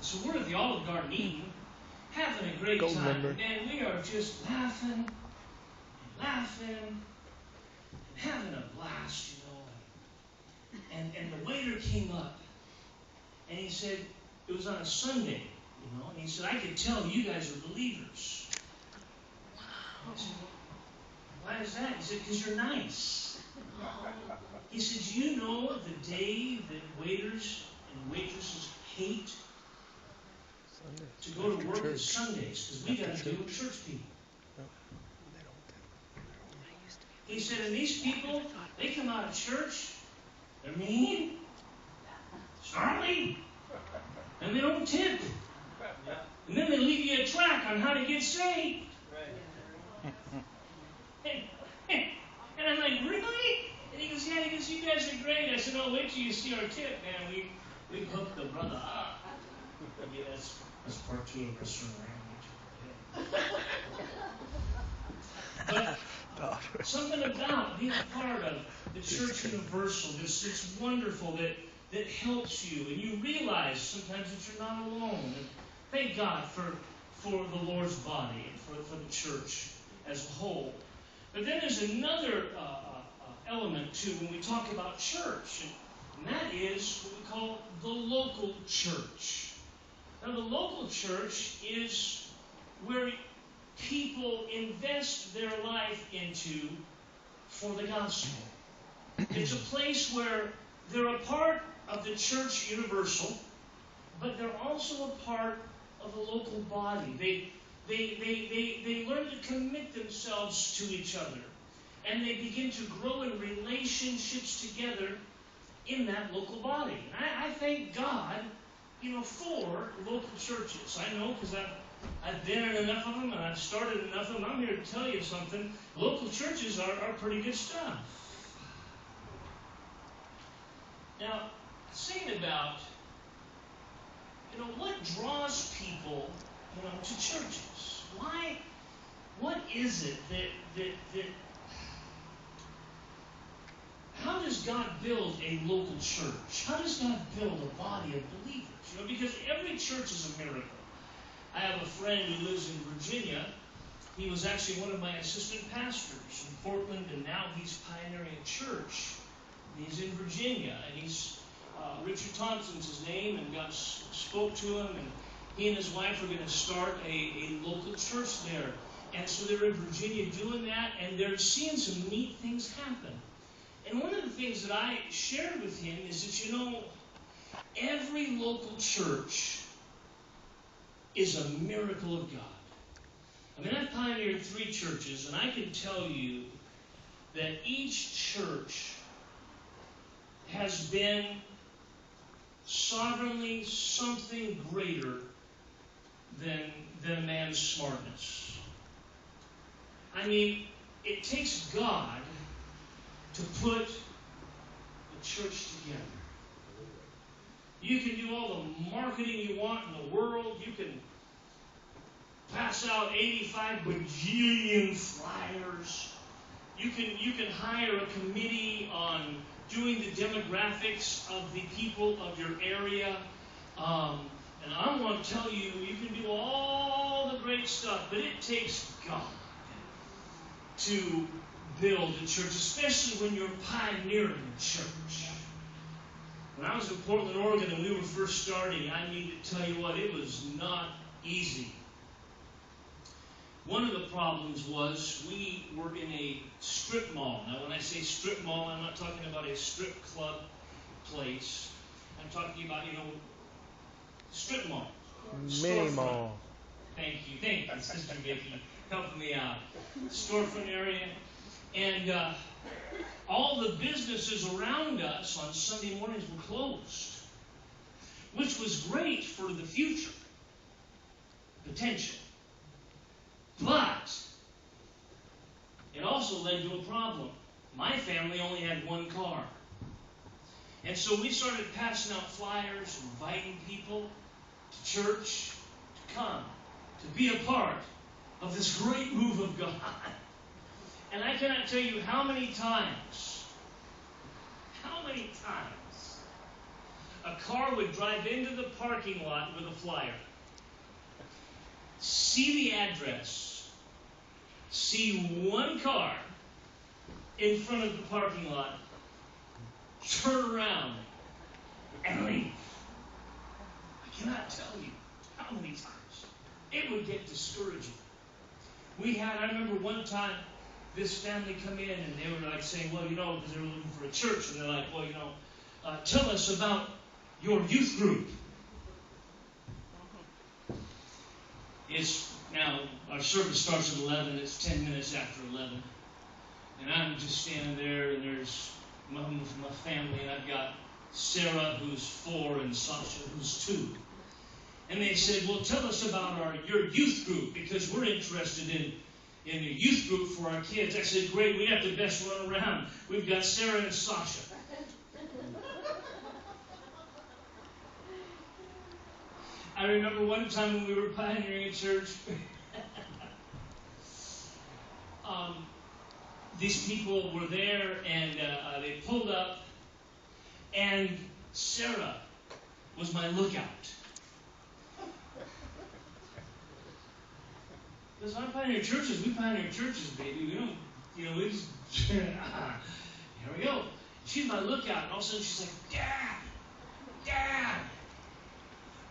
So we're at the Olive Garden eating, having a great time. And we are just laughing and laughing and having a blast, you know. And the waiter came up and he said, it was on a Sunday, you know, and he said, I could tell you guys are believers. I said, well, why is that? He said, because you're nice. He said, do you know the day that waiters and waitresses hate to go to work is Sundays, because we got to deal with church people. He said, and these people, they come out of church, they're mean, snarly, and they don't tip. And then they leave you a track on how to get saved. And I'm like, really? And he goes, yeah, he goes, you guys are great. I said, oh, wait till you see our tip, man. We hooked the brother up. Yeah, that's part 2 of our sermon. But something about being a part of the Church Universal, it's wonderful that helps you, and you realize sometimes that you're not alone. And thank God for the Lord's body and for the church as a whole. But then there's another element too when we talk about church, and that is what we call the local church. Now, the local church is where people invest their life into for the gospel. It's a place where they're a part of the church universal, but they're also a part of a local body. They learn to commit themselves to each other, and they begin to grow in relationships together in that local body. And I thank God, you know, for local churches. I know because I've been in enough of them and I've started enough of them. I'm here to tell you something. Local churches are pretty good stuff. Now, saying about, you know, what draws people, you know, to churches? Why? What is it that how does God build a local church? How does God build a body of believers? You know, because every church is a miracle. I have a friend who lives in Virginia. He was actually one of my assistant pastors in Portland, and now he's pioneering a church. He's in Virginia, and he's Richard Thompson's his name, and God spoke to him, and he and his wife are going to start a local church there. And so they're in Virginia doing that, and they're seeing some neat things happen. And one of the things that I shared with him is that, you know, every local church is a miracle of God. I mean, I've pioneered 3 churches, and I can tell you that each church has been sovereignly something greater than a man's smartness. I mean, it takes God to put the church together. You can do all the marketing you want in the world. You can pass out 85 bajillion flyers. You can hire a committee on doing the demographics of the people of your area. And I want to tell you, you can do all the great stuff, but it takes God to build a church, especially when you're pioneering a church. When I was in Portland, Oregon, and we were first starting, I need to tell you what, it was not easy. One of the problems was we were in a strip mall. Now, when I say strip mall, I'm not talking about a strip club place. I'm talking about, you know, strip mall. Mini mall. Thank you, Sister Vicki, helping me out. Storefront area. And all the businesses around us on Sunday mornings were closed, which was great for the future, potential. But it also led to a problem. My family only had one car. And so we started passing out flyers, inviting people to church to come, to be a part of this great move of God. And I cannot tell you how many times a car would drive into the parking lot with a flyer, see the address, see one car in front of the parking lot, turn around, and leave. I cannot tell you how many times it would get discouraging. I remember one time, this family come in and they were like saying, well, because they were looking for a church, and they're like, well, tell us about your youth group. It's now, our service starts at 11, it's 10 minutes after 11. And I'm just standing there, and there's my family, and I've got Sarah, who's 4, and Sasha, who's 2. And they said, well, tell us about your youth group, because we're interested in a youth group for our kids. I said, great, we have the best one around. We've got Sarah and Sasha. I remember one time when we were pioneering a church, these people were there, and they pulled up, and Sarah was my lookout. Because when I pioneer churches, we pioneer churches, baby. We don't, we just, here we go. She's my lookout, and all of a sudden she's like, Dad,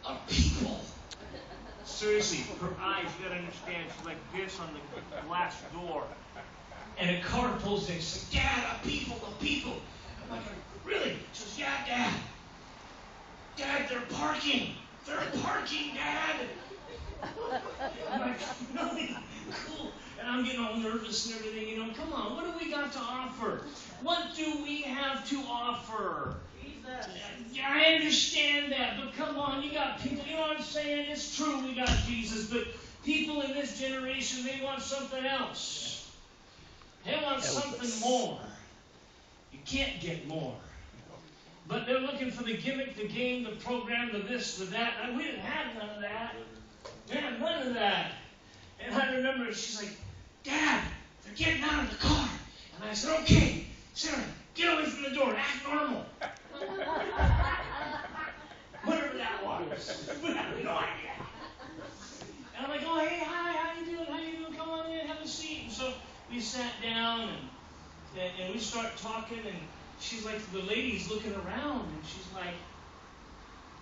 a people. Seriously, her eyes, you gotta understand, she's like this on the glass door. And a car pulls in, she's like, Dad, a people. I'm like, really? She says, yeah, Dad, they're parking, Dad. I'm like, really? Cool. And I'm getting all nervous and everything, come on, what do we got to offer? What do we have to offer? Jesus. Yeah, I understand that, but come on, you got people, you know what I'm saying? It's true, we got Jesus, but people in this generation, they want something else. They want something more. You can't get more. But they're looking for the gimmick, the game, the program, the this, the that. We didn't have none of that. Dad, none of that. And I remember she's like, Dad, they're getting out of the car. And I said, okay, Sarah, get away from the door. Act normal. Whatever that was. We have no idea. And I'm like, oh, hey, hi, how you doing? Come on in, have a seat. And so we sat down, and we start talking, and she's like, the lady's looking around, and she's like,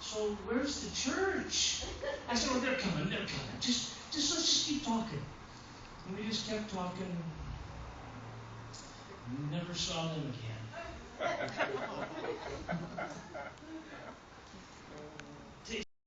so where's the church? I said, well, they're coming. Just let's keep talking. And we just kept talking. Never saw them again.